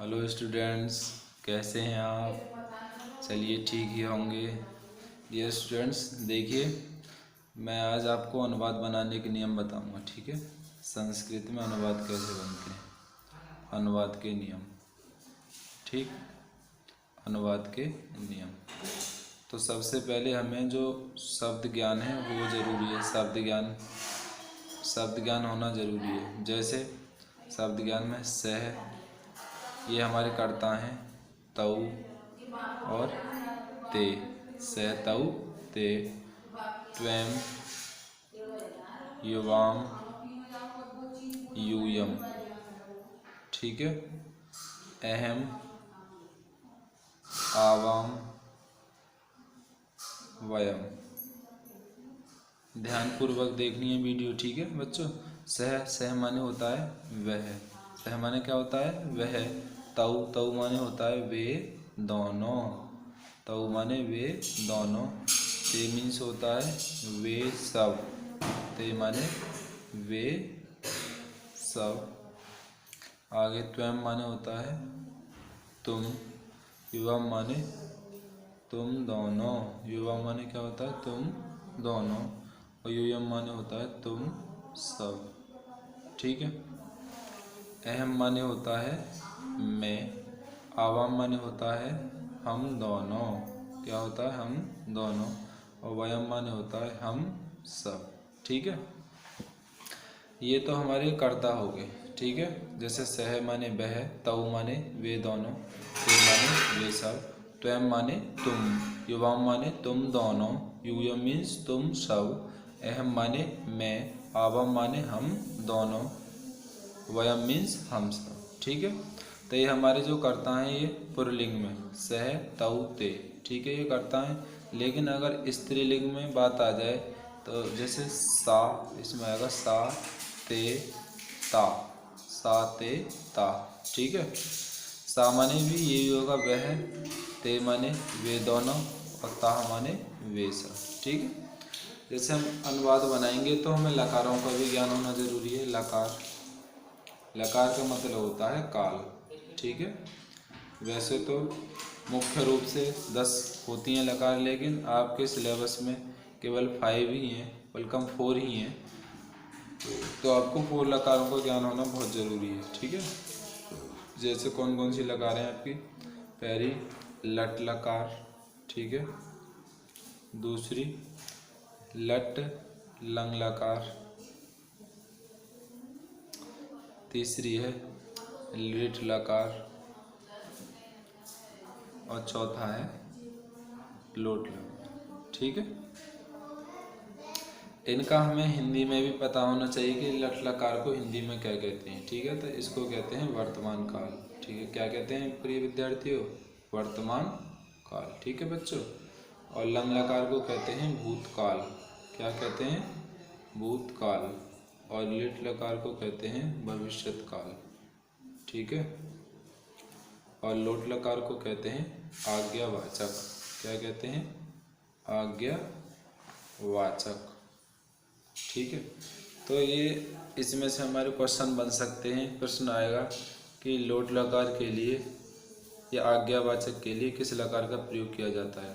Hello students, कैसे हैं आप? चलिए ठीक ही होंगे। डियर स्टूडेंट्स, देखिए मैं आज आपको अनुवाद बनाने के नियम बताऊंगा। ठीक है, संस्कृत में अनुवाद कैसे बनते हैं, अनुवाद के नियम। ठीक, अनुवाद के नियम। तो सबसे पहले हमें जो शब्द ज्ञान है वो ज़रूरी है। शब्द ज्ञान होना ज़रूरी है। जैसे शब्द ज्ञान में सह, ये हमारे कर्ता हैं, तऊ और ते। सह, तऊ, ते। त्वं, युवाम, यूयम। ठीक है। अहम, आवाम, वयम। ध्यानपूर्वक देखनी है वीडियो। ठीक है बच्चों। सह माने होता है वह। सह माने क्या होता है? वह। तऊ माने होता है वे दोनों। तऊ माने वे दोनों। ते मीन्स होता है वे सब। ते माने वे सब। आगे त्वं माने होता है तुम। युवा माने तुम दोनों। युवा माने क्या होता है? तुम दोनों। और यूयम माने होता है तुम सब। ठीक है। अहम माने होता है मैं। आवाम माने होता है हम दोनों। क्या होता है? हम दोनों। और वयम माने होता है हम सब। ठीक है। ये तो हमारे कर्ता हो गए। ठीक है। जैसे सह माने वह, तऊ माने वे दोनों, ते माने वे सब, त्वं माने तुम, युवाम माने तुम दोनों, यूयम मीन्स तुम सब, अहम माने मैं, आवाम माने हम दोनों, वयम मीन्स हम सब। ठीक है। तो ये हमारे जो कर्ता हैं ये पुल्लिंग में सह, तऊ, ते। ठीक है, ये कर्ता हैं। लेकिन अगर स्त्रीलिंग में बात आ जाए तो जैसे सा, इसमें आएगा सा, ते, ता। सा, ते, ता। ठीक है। सा माने भी यही होगा वह, ते माने वे दोनों, और ता माने वे सब। ठीक है। जैसे हम अनुवाद बनाएंगे तो हमें लकारों का भी ज्ञान होना जरूरी है। लकार, लकार का मतलब होता है काल। ठीक है। वैसे तो मुख्य रूप से 10 होती हैं लकार, लेकिन आपके सिलेबस में केवल 5 ही हैं, वेलकम 4 ही हैं। तो आपको 4 लकारों का ज्ञान होना बहुत ज़रूरी है। ठीक है। जैसे कौन कौन सी लकारें हैं आपकी? पहली लट लकार। ठीक है। दूसरी लट लंग लकार। तीसरी है लिट लकार। और चौथा है लोट लकार। ठीक है। इनका हमें हिंदी में भी पता होना चाहिए कि लट लकार को हिंदी में क्या कहते हैं। ठीक है। तो इसको कहते हैं वर्तमान काल। ठीक है। क्या कहते हैं प्रिय विद्यार्थियों? वर्तमान काल। ठीक है बच्चों। और लंग लकार को कहते हैं भूतकाल। क्या कहते हैं? भूतकाल। और लिट लकार को कहते हैं भविष्यत काल। ठीक है। और लोट लकार को कहते हैं आज्ञावाचक। क्या कहते हैं? आज्ञावाचक। ठीक है। तो ये इसमें से हमारे क्वेश्चन बन सकते हैं। प्रश्न आएगा कि लोट लकार के लिए या आज्ञावाचक के लिए किस लकार का प्रयोग किया जाता है।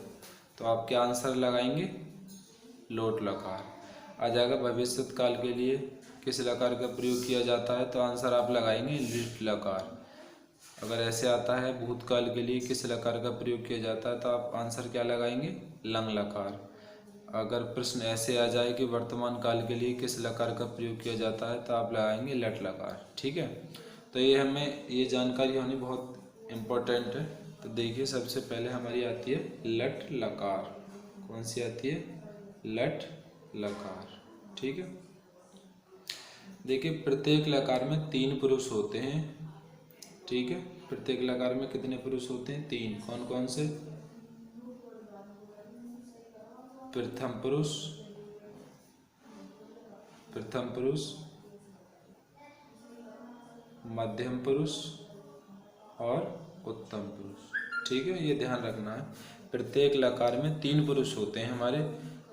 तो आप क्या आंसर लगाएंगे? लोट लकार। आ जाएगा भविष्यत काल के लिए किस लकार का प्रयोग किया जाता है, तो आंसर आप लगाएंगे लिट लकार। अगर ऐसे आता है भूतकाल के लिए किस लकार का प्रयोग किया जाता है, तो आप आंसर क्या लगाएंगे? लंग लकार। अगर प्रश्न ऐसे आ जाए कि वर्तमान काल के लिए किस लकार का प्रयोग किया जाता है, तो आप लगाएंगे लट लकार। ठीक है। तो ये हमें ये जानकारी होनी बहुत इम्पोर्टेंट है। तो देखिए सबसे पहले हमारी आती है लट लकार। कौन सी आती है? लट लकार। ठीक है। देखिए प्रत्येक लकार में 3 पुरुष होते हैं। ठीक है। प्रत्येक लकार में कितने पुरुष होते हैं? 3। कौन कौन से? प्रथम पुरुष, प्रथम पुरुष, मध्यम पुरुष और उत्तम पुरुष। ठीक है। ये ध्यान रखना है। प्रत्येक लकार में 3 पुरुष होते हैं हमारे,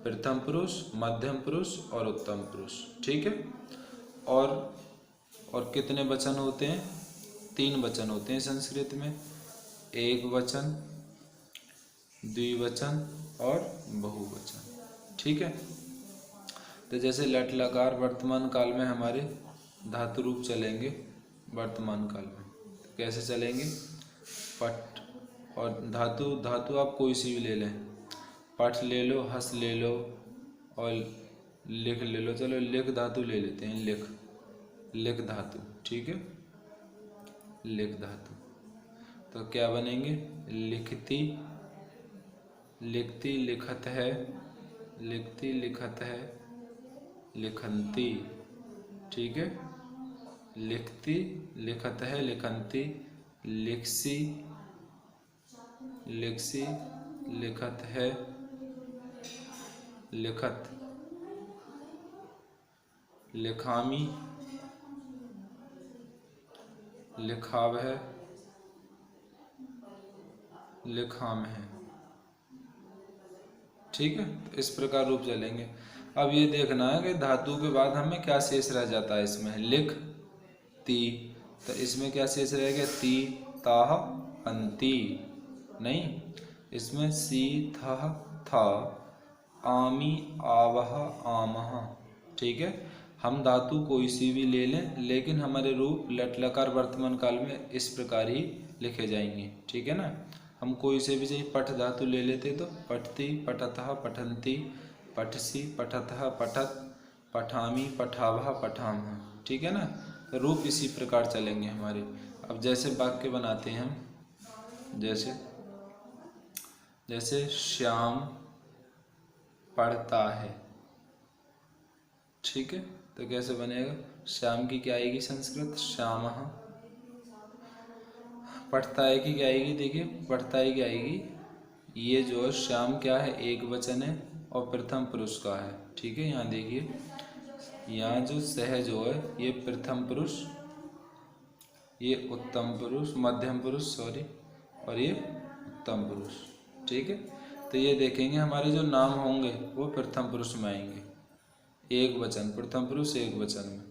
प्रथम पुरुष, मध्यम पुरुष और उत्तम पुरुष। ठीक है। और कितने वचन होते हैं? 3 वचन होते हैं संस्कृत में, एक वचन, द्विवचन और बहुवचन। ठीक है, तो जैसे लट लकार वर्तमान काल में हमारे धातु रूप चलेंगे वर्तमान काल में, तो कैसे चलेंगे? पट, और धातु आप कोई सी भी ले लें, पठ ले लो, हस ले लो और लिख ले लो। चलो लिख धातु ले लेते हैं, लिख धातु। ठीक है, लिख धातु, तो क्या बनेंगे? लिखती, लिखती लिखत है, लिखती लिखत है, लिखंती। ठीक है, लिखती लिखत है, लिखंती, लिखसी, लिखसी लिखत है, लिखत, लिखामी, लिखाव है, लिखाम है। ठीक है, तो इस प्रकार रूप चलेंगे। अब ये देखना है कि धातु के बाद हमें क्या शेष रह जाता है इसमें, लिख ती, तो इसमें क्या शेष रहेगा? ती ताह अंती, नहीं, इसमें सी थह था, आमी आवह आमह। ठीक है, हम धातु कोई सी भी ले लें, लेकिन हमारे रूप लट लकार वर्तमान काल में इस प्रकार ही लिखे जाएंगे। ठीक है ना, हम कोई से भी चाहिए पठ धातु ले लेते तो पठती, पठतः, पठंती, पठसी, पठतः, पठत, पठामी, पठावह, पठामह। ठीक है ना, तो रूप इसी प्रकार चलेंगे हमारे। अब जैसे वाक्य बनाते हैं हम, जैसे श्याम पढ़ता है। ठीक है, तो कैसे बनेगा? श्याम की क्या आएगी संस्कृत? श्यामः। पढ़ता है की क्या आएगी? देखिए, पढ़ता है क्या आएगी? ये जो है श्याम क्या है? एक वचन है और प्रथम पुरुष का है। ठीक है, यहाँ देखिए, यहाँ जो सह जो है ये प्रथम पुरुष, ये उत्तम पुरुष, मध्यम पुरुष सॉरी, और ये उत्तम पुरुष। ठीक है, तो ये देखेंगे हमारे जो नाम होंगे वो प्रथम पुरुष में आएंगे, एक वचन, प्रथम पुरुष एक वचन में।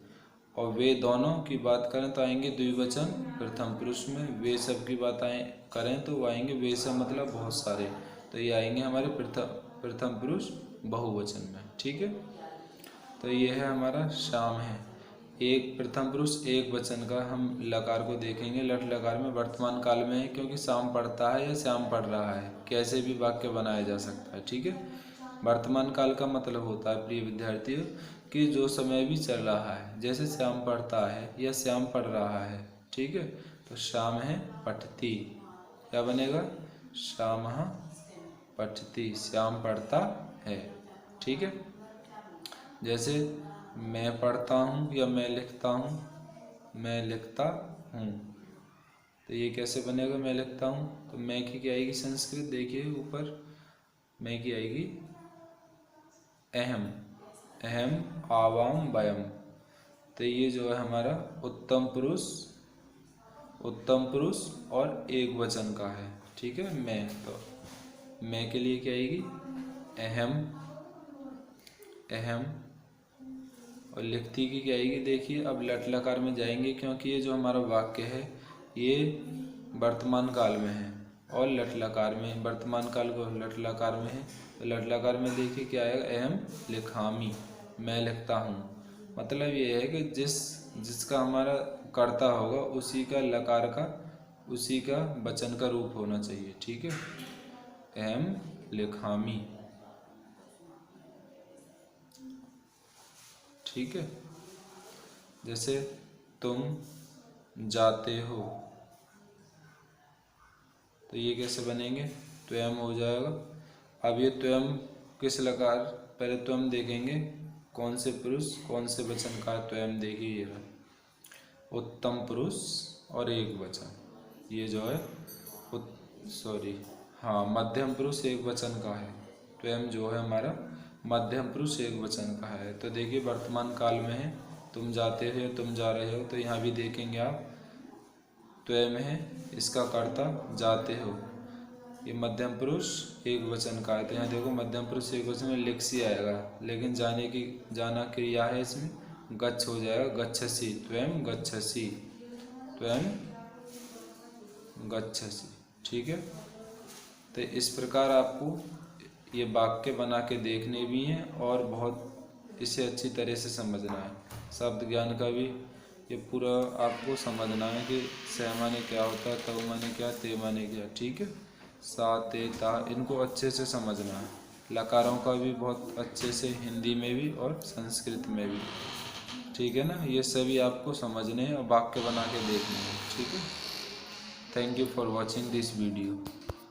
और वे दोनों की बात करें तो आएंगे द्विवचन प्रथम पुरुष में। वे सब की बात करें तो वो आएंगे, वे सब मतलब बहुत सारे, तो ये आएंगे हमारे प्रथम पुरुष बहुवचन में। ठीक है, तो ये है हमारा श्याम है, एक प्रथम पुरुष एक वचन का। हम लकार को देखेंगे, लट लकार में वर्तमान काल में है, क्योंकि श्याम पढ़ता है या श्याम पढ़ रहा है, कैसे भी वाक्य बनाया जा सकता है। ठीक है, वर्तमान काल का मतलब होता है प्रिय विद्यार्थियों कि जो समय भी चल रहा है, जैसे श्याम पढ़ता है या श्याम पढ़ रहा है। ठीक है, तो श्याम है पठती, क्या बनेगा? श्यामः पठती, श्याम पढ़ता है। ठीक है, जैसे मैं पढ़ता हूँ या मैं लिखता हूँ, मैं लिखता हूँ, तो ये कैसे बनेगा? मैं लिखता हूँ, तो मैं की क्या आएगी संस्कृत? देखिए ऊपर, मैं की आएगी अहम, अहम आवाम वयम। तो ये जो है हमारा उत्तम पुरुष और एक वचन का है। ठीक है, मैं, तो मैं के लिए क्या आएगी? अहम, अहम, और लिखती की क्या आएगी? देखिए, अब लट लकार में जाएंगे, क्योंकि ये जो हमारा वाक्य है ये वर्तमान काल में है और लट लकार में, वर्तमान काल को लट लकार में है, तो लट लकार में देखिए क्या आएगा? अहम लिखामी, मैं लिखता हूँ। मतलब ये है कि जिसका हमारा कर्ता होगा उसी का लकार का, उसी का वचन का रूप होना चाहिए। ठीक है, अहम लिखामी। ठीक है, जैसे तुम जाते हो, तो ये कैसे बनेंगे? त्वयं हो जाएगा। अब ये त्वयं किस लकार, पहले त्वयं देखेंगे कौन से पुरुष कौन से वचन का त्वयं। देखिए ये उत्तम पुरुष और एक वचन, ये जो है मध्यम पुरुष एक वचन का है। त्वयं जो है हमारा मध्यम पुरुष एक वचन का है। तो देखिए वर्तमान काल में है, तुम जाते हो, तुम जा रहे हो, तो यहाँ भी देखेंगे आप त्वयं है, इसका कर्ता जाते हो, ये मध्यम पुरुष एक वचन का है। तो यहाँ देखो मध्यम पुरुष एक वचन में लिखसी आएगा, लेकिन जाना क्रिया है, इसमें गच्छ हो जाएगा, गच्छसी, त्वयं गच्छसी, त्वयं गच्छसि। ठीक है, तो इस प्रकार आपको ये वाक्य बना के देखने भी हैं और बहुत इसे अच्छी तरह से समझना है। शब्द ज्ञान का भी ये पूरा आपको समझना है कि सह माने क्या होता है, तव माने क्या, ते माने क्या। ठीक है, सा ते ता इनको अच्छे से समझना है। लकारों का भी बहुत अच्छे से हिंदी में भी और संस्कृत में भी। ठीक है ना, ये सभी आपको समझने हैं और वाक्य बना के देखने हैं। ठीक है, thank you for watching this video.